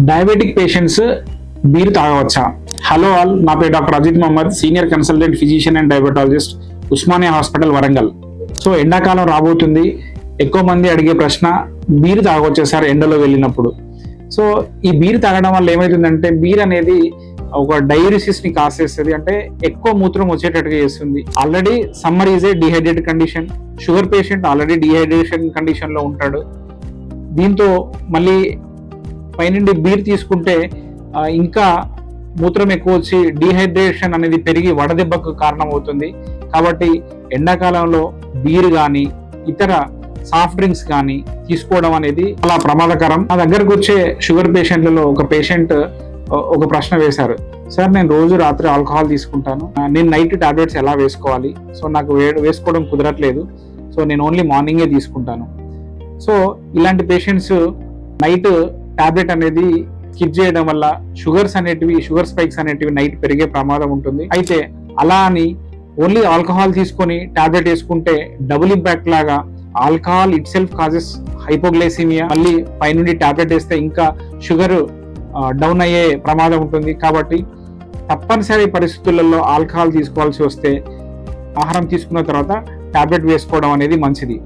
Diabetic patients beer తాగవచ్చా? Hello all, నా పేరు doctor Ajit Mohammed, senior consultant physician and diabetologist, Osmania hospital, Warangal. So ఎండాకాలం రాబోతుంది. ఎక్కువ మంది అడిగే ప్రశ్న, బీర్ తాగవచ్చా సార్ ఎండలో వెళ్ళినప్పుడు? సో ఈ బీర్ తాగడం వల్ల ఏమవుతుందంటే, బీర్ అనేది ఒక డయూరిసిస్ ని కాసేస్తుంది, అంటే ఎక్కువ మూత్రం వచ్చేటట్టుగా చేస్తుంది. Already summer is a dehydrated condition. Sugar patient already dehydration condition లో ఉంటాడు. దీంతో మళ్ళీ పైనుండి బీర్ తీసుకుంటే ఇంకా మూత్రం ఎక్కువ వచ్చి డీహైడ్రేషన్ అనేది పెరిగి వడదెబ్బకు కారణం అవుతుంది. కాబట్టి ఎండాకాలంలో బీర్ కానీ ఇతర సాఫ్ట్ డ్రింక్స్ కానీ తీసుకోవడం అనేది చాలా ప్రమాదకరం. నా దగ్గరకు వచ్చే షుగర్ పేషెంట్లలో ఒక పేషెంట్ ఒక ప్రశ్న వేశారు, సార్ నేను రోజు రాత్రి ఆల్కహాల్ తీసుకుంటాను, నేను నైట్ టాబ్లెట్స్ ఎలా వేసుకోవాలి? సో నాకు వేసుకోవడం కుదరట్లేదు, సో నేను ఓన్లీ మార్నింగే తీసుకుంటాను. సో ఇలాంటి పేషెంట్స్ నైట్ టాబ్లెట్ అనేది స్కిప్ చేయడం వల్ల షుగర్ స్పైక్స్ అనేటివి నైట్ పెరిగే ప్రమాదం ఉంటుంది. అయితే అలా అని ఓన్లీ ఆల్కహాల్ తీసుకొని టాబ్లెట్ వేసుకుంటే డబుల్ ఇంపాక్ట్ లాగా alcohol it self causes hypoglycaemia, మళ్ళీ పైనుండి టాబ్లెట్ వేస్తే ఇంకా షుగర్ డౌన్ అయ్యే ప్రమాదం ఉంటుంది. కాబట్టి తప్పనిసరి పరిస్థితులలో ఆల్కహాల్ తీసుకోవాల్సి వస్తే ఆహారం తీసుకున్న తర్వాత టాబ్లెట్ వేసుకోవడం అనేది మంచిది.